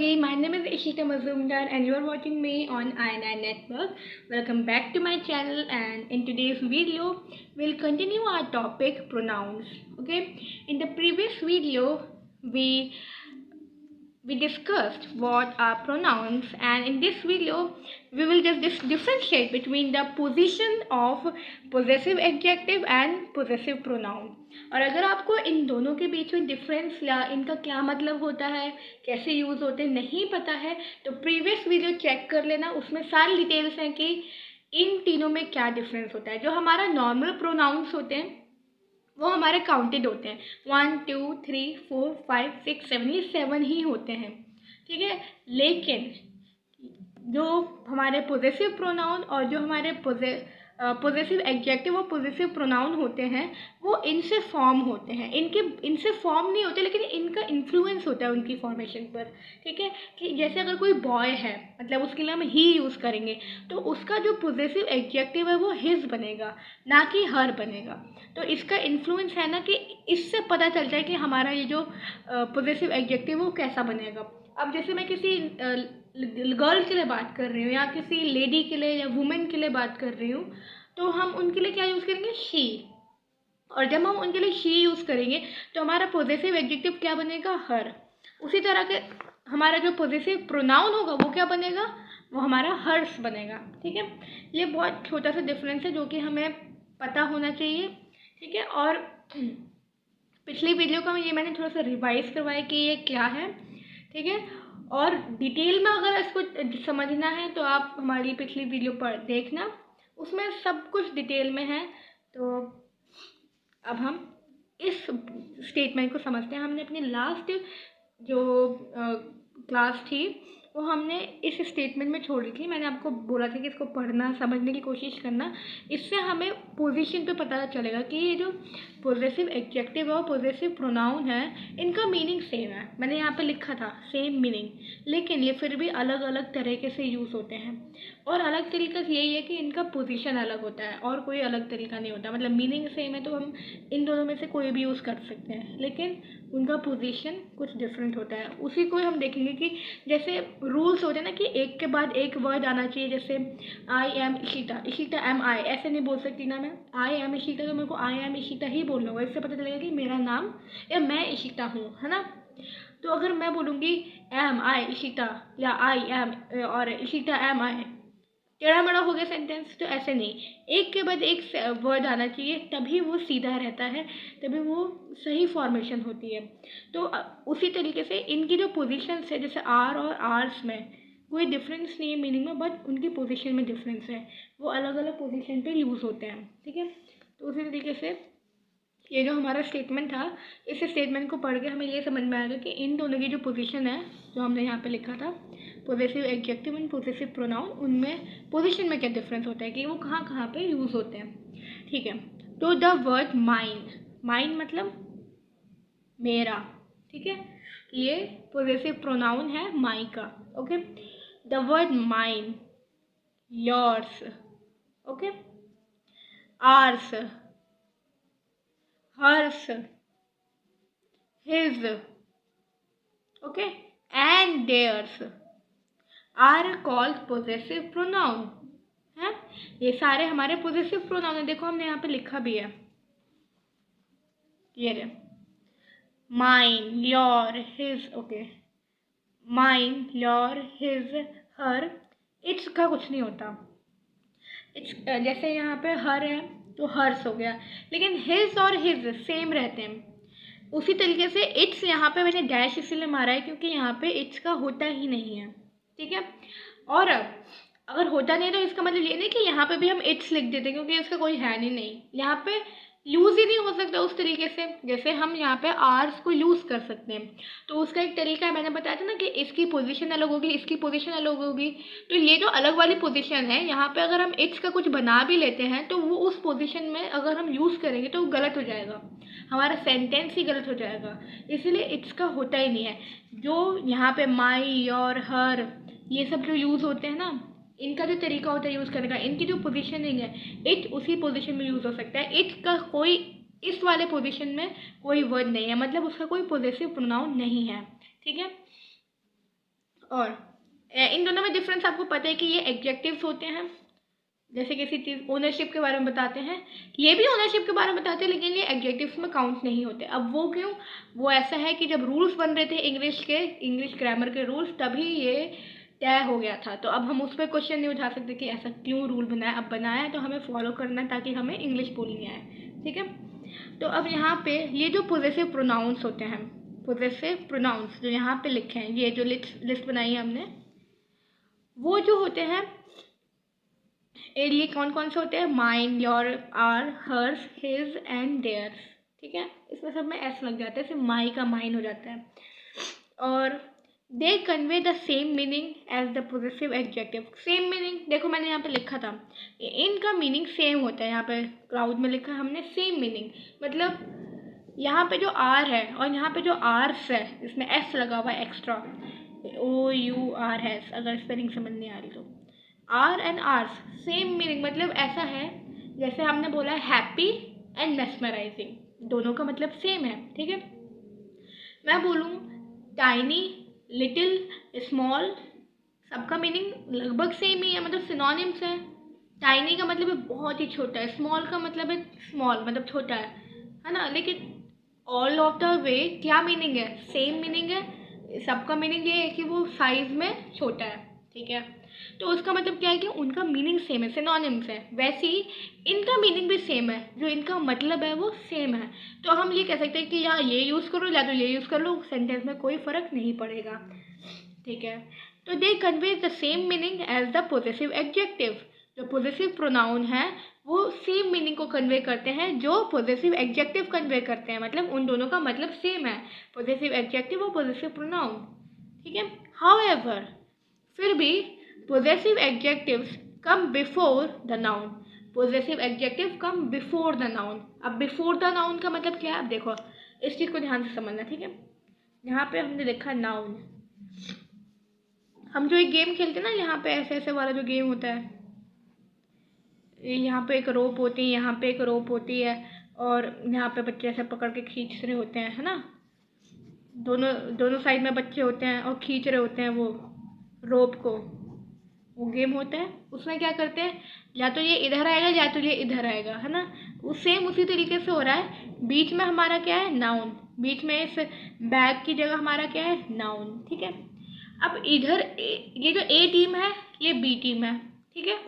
again. My name is Ishita Mazumdar and you are watching me on INI Network. Welcome back to my channel, and in today's video we'll continue our topic pronouns. Okay, in the previous video we discussed what are pronouns, and in this video we will just differentiate between the position of possessive adjective and possessive pronoun. और अगर आपको इन दोनों के बीच में difference या इनका क्या मतलब होता है, कैसे यूज़ होते हैं नहीं पता है, तो प्रीवियस वीडियो चेक कर लेना, उसमें सारी डिटेल्स हैं कि इन तीनों में क्या डिफरेंस होता है। जो हमारा नॉर्मल प्रोनाउंस होते हैं वो हमारे काउंटेड होते हैं, 1 2 3 4 5 6 7, ये 7 ही होते हैं, ठीक है। लेकिन जो हमारे पोजेसिव प्रोनाउन और जो हमारे पोजेसिव एडजेक्टिव और पोजेसिव प्रोनाउन होते हैं वो इनसे फॉर्म होते हैं। इनसे फॉर्म नहीं होते, लेकिन इनका इन्फ्लुएंस होता है उनकी फॉर्मेशन पर, ठीक है। कि जैसे अगर कोई बॉय है, मतलब उसके लिए हम ही यूज़ करेंगे, तो उसका जो पोजेसिव एडजेक्टिव है वो हिज बनेगा, ना कि हर बनेगा। तो इसका इन्फ्लुएंस है ना, कि इससे पता चलता है कि हमारा ये जो पोजेसिव एडजेक्टिव वो कैसा बनेगा। अब जैसे मैं किसी गर्ल के लिए बात कर रही हूँ या किसी लेडी के लिए या वुमेन के लिए बात कर रही हूँ, तो हम उनके लिए क्या यूज़ करेंगे, शी। और जब हम उनके लिए शी यूज़ करेंगे तो हमारा पोजेसिव एडजेक्टिव क्या बनेगा, हर। उसी तरह के हमारा जो पोजेसिव प्रोनाउन होगा वो क्या बनेगा, वो हमारा हर्स बनेगा, ठीक है। ये बहुत छोटा सा डिफरेंस है जो कि हमें पता होना चाहिए, ठीक है। और पिछली वीडियो का ये मैंने थोड़ा सा रिवाइज करवाया कि ये क्या है, ठीक है। और डिटेल में अगर इसको समझना है तो आप हमारी पिछली वीडियो पर देखना, उसमें सब कुछ डिटेल में है। तो अब हम इस स्टेटमेंट को समझते हैं। हमने अपनी लास्ट जो क्लास थी वो हमने इस स्टेटमेंट में छोड़ी थी। मैंने आपको बोला था कि इसको पढ़ना, समझने की कोशिश करना, इससे हमें पोजीशन पे पता चलेगा कि ये जो पोजेसिव एडजेक्टिव है और पोजेसिव प्रोनाउन है इनका मीनिंग सेम है। मैंने यहाँ पे लिखा था सेम मीनिंग, लेकिन ये फिर भी अलग अलग तरीके से यूज़ होते हैं। और अलग तरीका यही है कि इनका पोजीशन अलग होता है और कोई अलग तरीका नहीं होता। मतलब मीनिंग सेम है तो हम इन दोनों में से कोई भी यूज़ कर सकते हैं, लेकिन उनका पोजीशन कुछ डिफरेंट होता है। उसी को हम देखेंगे कि जैसे रूल्स होते हैं ना कि एक के बाद एक वर्ड आना चाहिए। जैसे I am Ishita, Ishita am I, ऐसे नहीं बोल सकती ना मैं। आई एम इशिता तो मेरे को आई एम इशिता ही बोलना होगा, इससे पता चलेगा कि मेरा नाम या मैं इशिता हूँ, है ना। तो अगर मैं बोलूँगी एम आई इशिता या आई एम और इशिता एम आई, टेढ़ा मेढ़ा हो गया सेंटेंस। तो ऐसे नहीं, एक के बाद एक वर्ड आना चाहिए, तभी वो सीधा रहता है, तभी वो सही फॉर्मेशन होती है। तो उसी तरीके से इनकी जो पोजीशंस है, जैसे आर और आर्स में कोई डिफरेंस नहीं है मीनिंग में, बट उनकी पोजीशन में डिफरेंस है, वो अलग अलग पोजीशन पे यूज़ होते हैं, ठीक है। तो उसी तरीके से ये जो हमारा स्टेटमेंट था, इस स्टेटमेंट को पढ़ के हमें ये समझ में आएगा कि इन दोनों की जो पोजीशन है, जो हमने यहाँ पे लिखा था possessive adjective and possessive pronoun, उनमें पोजीशन में क्या डिफरेंस होता है कि वो कहाँ कहाँ पे यूज़ होते हैं, ठीक है। तो द वर्ड माइन, माइन मतलब मेरा, ठीक है। ये पोजेसिव प्रोनाउन है माई का, okay. The word mine, yours, okay, ours, hers, his, okay, and theirs are called possessive pronoun है। ये सारे हमारे पोजेसिव प्रोनाउन है। देखो हमने यहाँ पे लिखा भी है, ये mine, your, his, okay, mine, your, his, her. It's का कुछ नहीं होता। इट्स जैसे यहाँ पे हर है तो हर्स हो गया, लेकिन हिज और हिज सेम रहते हैं। उसी तरीके से इट्स यहाँ पे मैंने डैश इसलिए मारा है क्योंकि यहाँ पे इट्स का होता ही नहीं है, ठीक है। और अगर होता नहीं है तो इसका मतलब ये नहीं कि यहाँ पे भी हम इट्स लिख देते, क्योंकि इसका कोई है नहीं, यहाँ पे यूज़ ही नहीं हो सकता उस तरीके से जैसे हम यहाँ पे आर्स को यूज़ कर सकते हैं। तो उसका एक तरीका है, मैंने बताया था ना कि इसकी पोजीशन अलग होगी, इसकी पोजीशन अलग होगी। तो ये जो अलग वाली पोजीशन है, यहाँ पे अगर हम इट्स का कुछ बना भी लेते हैं तो वो उस पोजीशन में अगर हम यूज़ करेंगे तो वो गलत हो जाएगा, हमारा सेंटेंस ही गलत हो जाएगा। इसलिए इट्स का होता ही नहीं है। जो यहाँ पे माई, योर, हर, ये सब जो यूज़ होते हैं ना, इनका जो तरीका होता है यूज़ करने का, इनकी जो पोजीशनिंग है, इट उसी पोजीशन में यूज़ हो सकता है। इट का कोई इस वाले पोजीशन में कोई वर्ड नहीं है, मतलब उसका कोई पोजेसिव प्रोनाउन नहीं है, ठीक है। और इन दोनों में डिफरेंस आपको पता है कि ये एडजेक्टिव्स होते हैं, जैसे किसी चीज़ ओनरशिप के बारे में बताते हैं, ये भी ओनरशिप के बारे में बताते हैं, लेकिन ये एडजेक्टिव्स में काउंट नहीं होते। अब वो क्यों? वो ऐसा है कि जब रूल्स बन रहे थे इंग्लिश ग्रामर के रूल्स, तभी ये तय हो गया था। तो अब हम उस पर क्वेश्चन नहीं उठा सकते कि ऐसा क्यों रूल बनाया। अब बनाया है तो हमें फॉलो करना है ताकि हमें इंग्लिश बोलनी आए, ठीक है। तो अब यहाँ पे ये जो पोजेसिव प्रोनाउंस होते हैं, पोजेसिव प्रोनाउंस जो यहाँ पे लिखे हैं, ये जो लिस्ट बनाई है हमने, वो जो होते हैं ये कौन कौन से होते हैं? Mine, your, our, hers, his and theirs, ठीक है। इसमें सब में एस लग जाता है, सिर्फ माई का माइन हो जाता है। और they convey the same meaning as the possessive adjective. Same meaning, देखो मैंने यहाँ पे लिखा था, इनका मीनिंग सेम होता है। यहाँ पे क्लाउड में लिखा है हमने सेम मीनिंग, मतलब यहाँ पे जो आर है और यहाँ पे जो आर्स है, इसमें एस लगा हुआ है एक्स्ट्रा, OUR, अगर स्पेलिंग समझ नहीं आ रही तो। Our and ours same meaning, मतलब ऐसा है जैसे हमने बोला हैप्पी एंड मेस्मराइजिंग, दोनों का मतलब सेम है, ठीक है। मैं बोलूँ टाइनी, लिटिल, स्मॉल, सबका मीनिंग लगभग सेम ही है, मतलब सिनोनिम्स है। टाइनी का मतलब है बहुत ही छोटा है, स्मॉल का मतलब है स्मॉल मतलब छोटा है ना। लेकिन ऑल ऑफ द वे क्या मीनिंग है? सेम मीनिंग है। सबका मीनिंग ये है कि वो साइज में छोटा है, ठीक है। तो उसका मतलब क्या है कि उनका मीनिंग सेम है, सिनोनिम्स है। वैसे ही इनका मीनिंग भी सेम है, जो इनका मतलब है वो सेम है। तो हम ये कह सकते हैं कि या ये यूज़ करो या तो ये यूज़ कर लो, सेंटेंस में कोई फ़र्क नहीं पड़ेगा, ठीक है। तो they convey the same meaning as the possessive adjective. जो पोजेसिव प्रोनाउन है वो सेम मीनिंग को कन्वे करते हैं जो पोजेसिव एडजेक्टिव कन्वे करते हैं, मतलब उन दोनों का मतलब सेम है, पोजेसिव एडजेक्टिव और पोजेसिव प्रोनाउन, ठीक है। हाउएवर, फिर भी possessive adjectives come before the noun. possessive adjective come before the noun. अब before the noun का मतलब क्या है? अब देखो इस चीज़ को ध्यान से समझना, ठीक है। यहाँ पे हमने लिखा नाउन। हम जो एक गेम खेलते हैं ना, यहाँ पे ऐसे ऐसे वाला जो गेम होता है, यहाँ पे एक रोप होती है, यहाँ पे एक रोप होती है, और यहाँ पे बच्चे ऐसे पकड़ के खींच रहे होते हैं, है ना। दोनों साइड में बच्चे होते हैं और खींच रहे होते हैं वो रोप को। वो गेम होता है, उसमें क्या करते हैं, या तो ये इधर आएगा या तो ये इधर आएगा, है ना। वो सेम उसी तरीके से हो रहा है। बीच में हमारा क्या है? नाउन। बीच में इस बैग की जगह हमारा क्या है? नाउन, ठीक है। अब इधर ये जो ए टीम है, ये बी टीम है, ठीक है।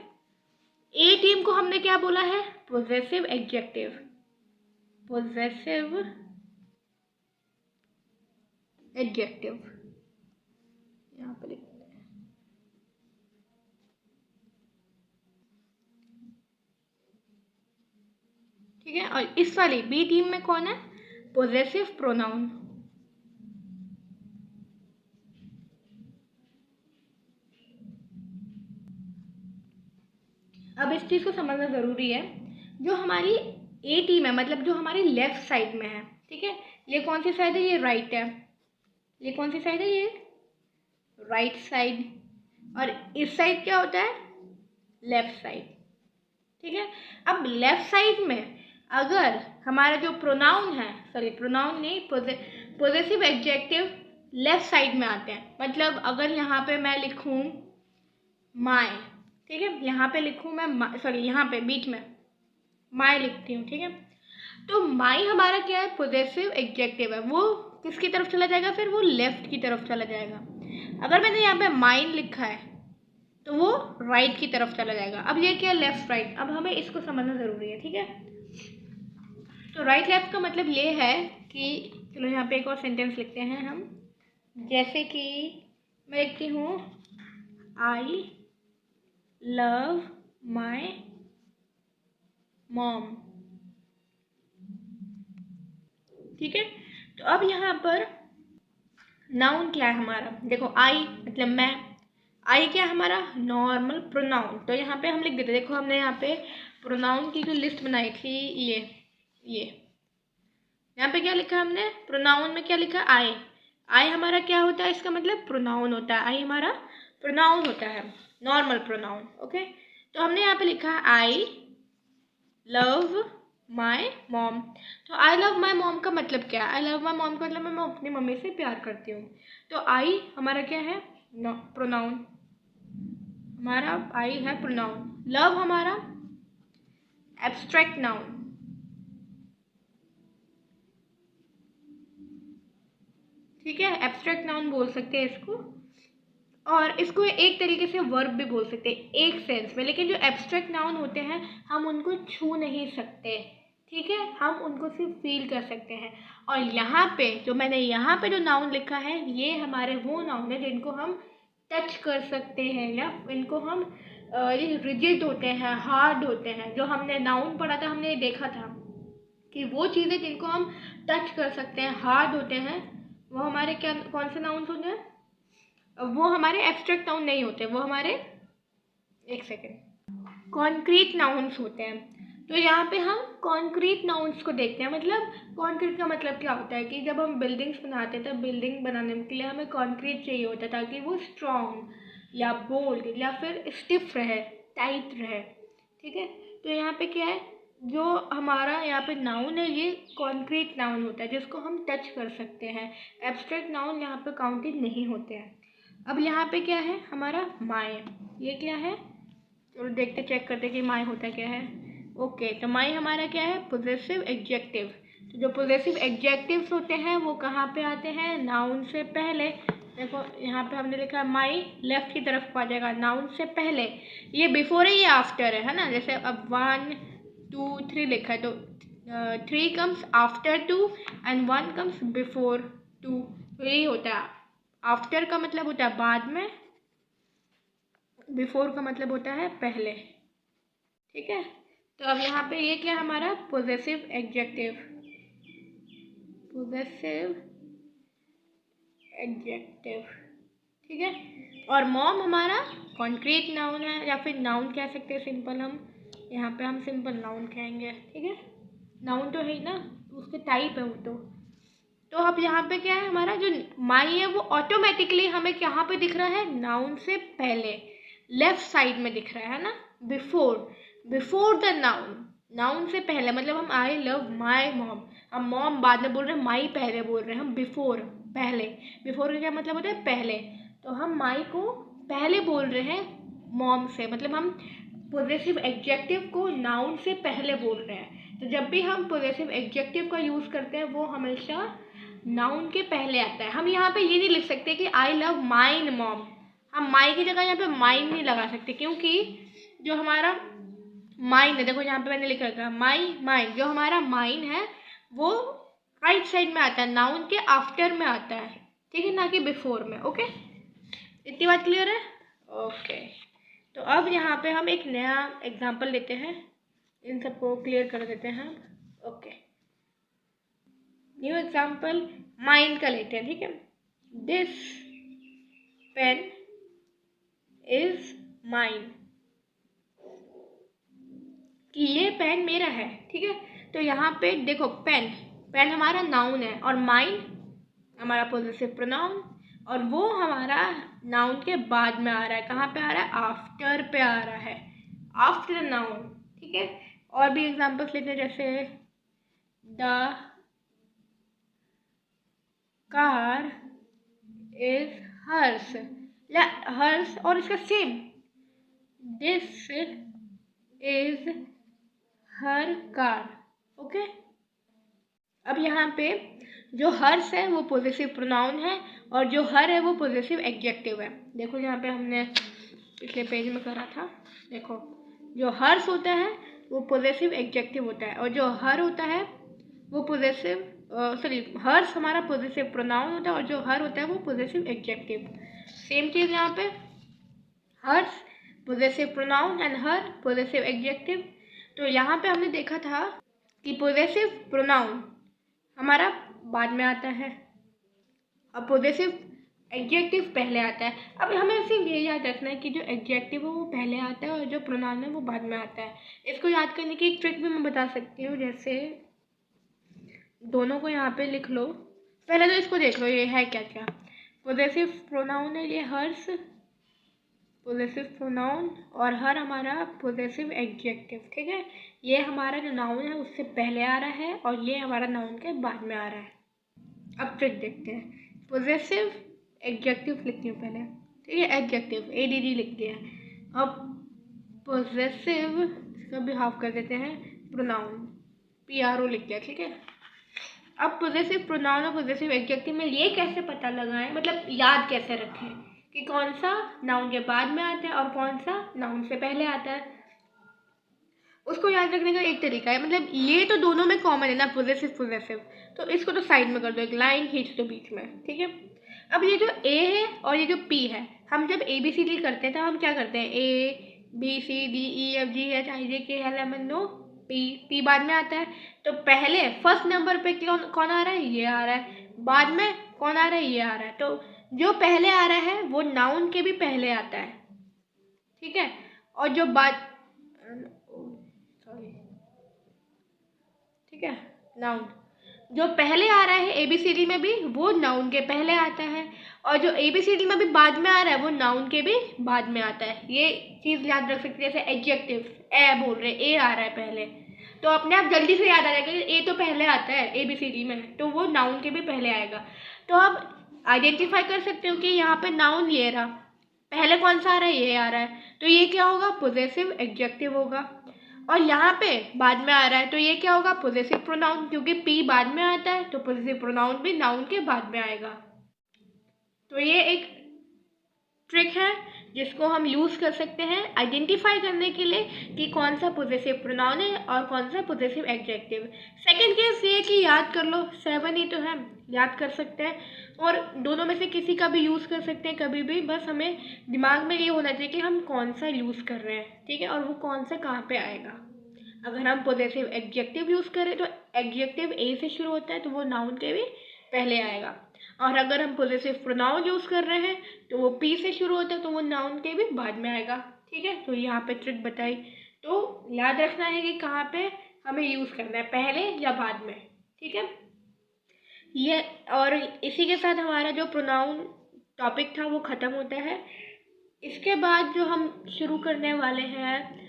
ए टीम को हमने क्या बोला है? Possessive adjective. पोजेसिव एडजेक्टिव यहाँ पे लिखते हैं, ठीक है। और इस वाली बी टीम में कौन है? Possessive pronoun. अब इस चीज़ को समझना ज़रूरी है, जो हमारी ए टीम है, मतलब जो हमारी लेफ्ट साइड में है, ठीक है। ये कौन सी साइड है? ये राइट है। ये कौन सी साइड है? ये राइट साइड। और इस साइड क्या होता है? लेफ्ट साइड, ठीक है। अब लेफ्ट साइड में अगर हमारा जो प्रोनाउन है, सॉरी प्रोनाउन नहीं, पोजेसिव एडजेक्टिव लेफ्ट साइड में आते हैं। मतलब अगर यहाँ पे मैं लिखूँ माय, ठीक है, यहाँ पे लिखूँ मैं, सॉरी यहाँ पे बीच में माय लिखती हूँ, ठीक है। तो माय हमारा क्या है? पोजेसिव एडजेक्टिव है। वो किसकी तरफ चला जाएगा? फिर वो लेफ्ट की तरफ चला जाएगा। अगर मैंने यहाँ पे माइन लिखा है तो वो राइट की तरफ चला जाएगा। अब ये क्या? Left right. अब हमें इसको समझना ज़रूरी है, ठीक है। तो राइट लेफ्ट का मतलब ये है कि, चलो यहाँ पे एक और सेंटेंस लिखते हैं हम, जैसे कि मैं लिखती हूँ आई लव माई मॉम, ठीक है। तो अब यहाँ पर नाउन क्या है हमारा? देखो आई मतलब मैं, आई क्या है हमारा? Normal pronoun. तो यहाँ पे हम लिख देते, देखो हमने यहाँ पे प्रोनाउन की जो लिस्ट बनाई थी, ये यहाँ पे क्या लिखा हमने? प्रोनाउन में क्या लिखा? आई। आई हमारा क्या होता है? इसका मतलब प्रोनाउन होता है। आई हमारा प्रोनाउन होता है, नॉर्मल प्रोनाउन, ओके। तो हमने यहाँ पे लिखा आई लव माई मॉम। तो आई लव माई मॉम का मतलब क्या है? आई लव माई मॉम का मतलब मैं अपनी मम्मी से प्यार करती हूँ। तो आई हमारा क्या है? प्रोनाउन, हमारा आई है प्रोनाउन। लव हमारा एब्स्ट्रैक्ट नाउन, ठीक है, एब्स्ट्रैक्ट नाउन बोल सकते हैं इसको। और इसको एक तरीके से वर्ब भी बोल सकते हैं एक सेंस में, लेकिन जो एब्स्ट्रैक्ट नाउन होते हैं हम उनको छू नहीं सकते, ठीक है, हम उनको सिर्फ फील कर सकते हैं। और यहाँ पे जो मैंने यहाँ पे जो नाउन लिखा है ये हमारे वो नाउन है जिनको हम टच कर सकते हैं, या इनको हम रिजिड होते हैं, हार्ड होते हैं। जो हमने नाउन पढ़ा था हमने देखा था कि वो चीज़ें जिनको हम टच कर सकते हैं, हार्ड होते हैं, वो हमारे क्या कौन से नाउन होते हैं? वो हमारे एब्स्ट्रैक्ट नाउन नहीं होते, वो हमारे एक सेकेंड कॉन्क्रीट नाउन्स होते हैं। तो यहाँ पे हम कॉन्क्रीट नाउन्स को देखते हैं। मतलब कॉन्क्रीट का मतलब क्या होता है कि जब हम बिल्डिंग्स बनाते हैं तब बिल्डिंग बनाने के लिए हमें कॉन्क्रीट चाहिए होता है ताकि वो स्ट्रॉन्ग या बोल्ड या फिर स्टिफ रहे, टाइट रहे, ठीक है। तो यहाँ पे क्या है, जो हमारा यहाँ पे नाउन है ये कॉन्क्रीट नाउन होता है जिसको हम टच कर सकते हैं। एब्स्ट्रैक्ट नाउन यहाँ पे काउंटेड नहीं होते हैं। अब यहाँ पे क्या है हमारा माय, ये क्या है, चलो देखते चेक करते कि माय होता क्या है। ओके, तो माय हमारा क्या है, पोजेसिव एडजेक्टिव। तो जो पोजेसिव एडजेक्टिव्स होते हैं वो कहाँ पे आते हैं, नाउन से पहले। देखो यहाँ पे हमने लिखा है माय, लेफ्ट की तरफ को आ जाएगा नाउन से पहले। ये बिफोर है, ये आफ्टर है ना। जैसे अब 1 2 3 लिखा है तो 3 comes after 2 and 1 comes before 2। तो यही होता है, आफ्टर का मतलब होता है बाद में, बिफोर का मतलब होता है पहले, ठीक है। तो अब यहाँ पे ये क्या है हमारा पोजेसिव एडजेक्टिव, पोजेसिव एडजेक्टिव, ठीक है। और मॉम हमारा कॉन्क्रीट नाउन है, या फिर नाउन कह सकते हैं सिंपल, हम यहाँ पे हम सिंपल नाउन कहेंगे, ठीक है। नाउन तो है ही ना, उसके टाइप है वो तो अब यहाँ पे क्या है हमारा जो माई है वो ऑटोमेटिकली हमें कहाँ पे दिख रहा है, नाउन से पहले लेफ्ट साइड में दिख रहा है ना, before, before the noun, noun से पहले। मतलब हम आई लव माई मॉम, हम मॉम बाद में बोल रहे हैं, माई पहले बोल रहे हैं, हम बिफोर पहले। बिफोर का क्या मतलब होता है, पहले। तो हम माई को पहले बोल रहे हैं मॉम से, मतलब हम पोजेसिव एडजेक्टिव को नाउन से पहले बोल रहे हैं। तो जब भी हम पोजेसिव एडजेक्टिव का यूज़ करते हैं वो हमेशा नाउन के पहले आता है। हम यहाँ पे ये नहीं लिख सकते कि आई लव माइन मॉम, हम माई की जगह यहाँ पे माइन नहीं लगा सकते, क्योंकि जो हमारा माइन है, देखो यहाँ पे मैंने लिख रखा है माई माइन, जो हमारा माइन है वो राइट साइड में आता है, नाउन के आफ्टर में आता है, ठीक है, ना कि बिफोर में। ओके, इतनी बात क्लियर है? ओके, तो अब यहाँ पे हम एक नया एग्जाम्पल लेते हैं, इन सबको क्लियर कर देते हैं। ओके, न्यू एग्जाम्पल माइंड का लेते हैं, ठीक है। दिस पेन इज माइन, कि ये पेन मेरा है, ठीक है। तो यहाँ पे देखो पेन, पेन हमारा नाउन है और माइन हमारा पोजेसिव प्रोनाउन, और वो हमारा नाउन के बाद में आ रहा है, कहाँ पे आ रहा है, आफ्टर पे आ रहा है, आफ्टर नाउन, ठीक है। और भी एग्जाम्पल्स लेते हैं, जैसे the car is hers, hers और इसका same, this is her car. Okay, अब यहाँ पे जो हर्स है वो पोजेसिव प्रोनाउन है और जो हर है वो पोजेसिव एडजेक्टिव है। देखो यहाँ पे हमने पिछले पेज में करा था, देखो जो हर्स होता है वो पोजेसिव एडजेक्टिव होता है और जो हर होता है वो पोजेसिव हर्स हमारा पोजेसिव प्रोनाउन होता है और जो हर होता है वो पोजेसिव एडजेक्टिव। सेम चीज़ यहाँ पे, hers possessive pronoun and her possessive adjective. तो यहाँ पे हमने देखा था कि पोजेसिव प्रोनाउन हमारा बाद में आता है और पोजेसिव एडजेक्टिव पहले आता है। अब हमें सिर्फ ये याद रखना है कि जो एडजेक्टिव है वो पहले आता है और जो प्रोनाउन है वो बाद में आता है। इसको याद करने की एक ट्रिक भी मैं बता सकती हूँ, जैसे दोनों को यहाँ पे लिख लो, पहले तो इसको देख लो ये है क्या क्या। पोजेसिव प्रोनाउन है ये हर्स, पोजेसिव प्रोनाउन, और हर हमारा पोजेसिव एडजेक्टिव, ठीक है। ये हमारा जो नाउन है उससे पहले आ रहा है और ये हमारा नाउन के बाद में आ रहा है। अब ट्रिक देखते हैं, पोजेसिव एडजेक्टिव लिखती हूँ पहले, ठीक है, एडजेक्टिव ADD लिख दिया। अब पोजेसिव इसका भी हाफ कर देते हैं, प्रोनाउन PRO लिख दिया। ठीक है, अब पोजेसिव प्रोनाउन और पोजेसिव एडजेक्टिव में ये कैसे पता लगाएं, मतलब याद कैसे रखें कि कौन सा नाउन के बाद में आता है और कौन सा नाउन से पहले आता है। उसको याद रखने का एक तरीका है, मतलब ये तो दोनों में कॉमन है ना, पोजेसिव पोजेसिव, तो इसको तो साइड में कर दो, एक लाइन खींच दो बीच में। ठीक है, अब ये जो A है और ये जो P है, हम जब ABCD करते हैं तो हम क्या करते हैं, ABCDEFGHIJKLMNO P बाद में आता है। तो पहले फर्स्ट नंबर पे कौन आ रहा है, ये आ रहा है, बाद में कौन आ रहा है, ये आ रहा है। तो जो पहले आ रहा है वो नाउन के भी पहले आता है। ठीक है, और जो बाद ठीक है, नाउन जो पहले आ रहा है ABCD में भी वो नाउन के पहले आता है, और जो ABCD में भी बाद में आ रहा है वो नाउन के भी बाद में आता है। ये चीज़ याद रख सकते हैं। जैसे एडजेक्टिव ए बोल रहे, ए आ रहा है पहले, तो अपने आप जल्दी से याद आ जाएगा कि ए तो पहले आता है ABCD में, तो वो नाउन के भी पहले आएगा। तो आप आइडेंटिफाई कर सकते हो कि यहाँ पे नाउन ये रहा, पहले कौन सा आ रहा है, ये आ रहा है, तो ये क्या होगा, पोजेसिव एडजेक्टिव होगा। और यहाँ पे बाद में आ रहा है तो ये क्या होगा, पोजेसिव प्रोनाउन, क्योंकि P बाद में आता है तो पोजेसिव प्रोनाउन भी नाउन के बाद में आएगा। तो ये एक ट्रिक है जिसको हम यूज़ कर सकते हैं आइडेंटिफाई करने के लिए कि कौन सा पोजेसिव प्रोनाउन है और कौन सा पोजेसिव एडजेक्टिव। सेकंड केस ये कि याद कर लो, 7 ही तो है, याद कर सकते हैं, और दोनों में से किसी का भी यूज़ कर सकते हैं कभी भी। बस हमें दिमाग में ये होना चाहिए कि हम कौन सा यूज़ कर रहे हैं, ठीक है, और वो कौन सा कहाँ पे आएगा। अगर हम पोजेसिव एडजेक्टिव यूज़ करें तो एडजेक्टिव A से शुरू होता है तो वो नाउन के भी पहले आएगा, और अगर हम पोजेसिव प्रोनाउन यूज़ कर रहे हैं तो वो P से शुरू होता है तो वो नाउन के भी बाद में आएगा। ठीक है, तो यहाँ पे ट्रिक बताई, तो याद रखना है कि कहाँ पे हमें यूज़ करना है, पहले या बाद में। ठीक है, ये और इसी के साथ हमारा जो प्रोनाउन टॉपिक था वो ख़त्म होता है। इसके बाद जो हम शुरू करने वाले हैं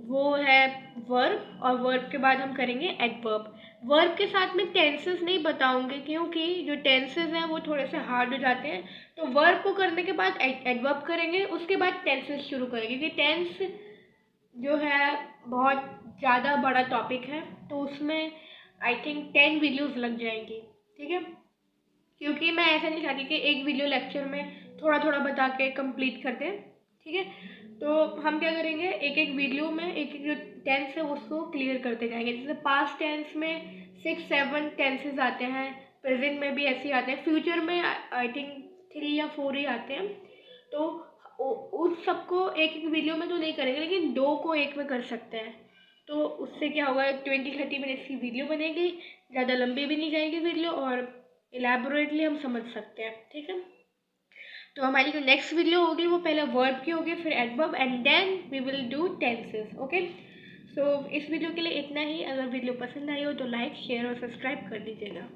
वो है वर्ब, और वर्ब के बाद हम करेंगे एडवर्ब। वर्ब के साथ में टेंसेस नहीं बताऊंगे क्योंकि जो टेंसेस हैं वो थोड़े से हार्ड हो जाते हैं। तो वर्ब को करने के बाद एडवर्ब करेंगे, उसके बाद टेंसेस शुरू करेंगे, क्योंकि टेंस जो है बहुत ज़्यादा बड़ा टॉपिक है, तो उसमें आई थिंक 10 वीडियोज़ लग जाएंगी। ठीक है, क्योंकि मैं ऐसा नहीं चाहती कि एक वीडियो लेक्चर में थोड़ा थोड़ा बता के कंप्लीट कर दें। ठीक है, तो हम क्या करेंगे, एक एक वीडियो में एक एक जो टेंस है उसको क्लियर करते जाएंगे। जैसे पास्ट टेंस में 6-7 टेंसेस आते हैं, प्रेजेंट में भी ऐसे ही आते हैं, फ्यूचर में आई थिंक 3 या 4 ही आते हैं। तो उन सबको एक एक वीडियो में तो नहीं करेंगे, लेकिन 2 को एक में कर सकते हैं। तो उससे क्या होगा, 20-30 मिनट्स की वीडियो बनेगी, ज़्यादा लंबी भी नहीं जाएगी वीडियो, और इलेबोरेटली हम समझ सकते हैं। ठीक है, तो हमारी जो नेक्स्ट वीडियो होगी वो पहले वर्ब की होगी, फिर adverb, and then we will do tenses. Okay, so इस वीडियो के लिए इतना ही। अगर वीडियो पसंद आई हो तो लाइक, शेयर और सब्सक्राइब कर दीजिएगा।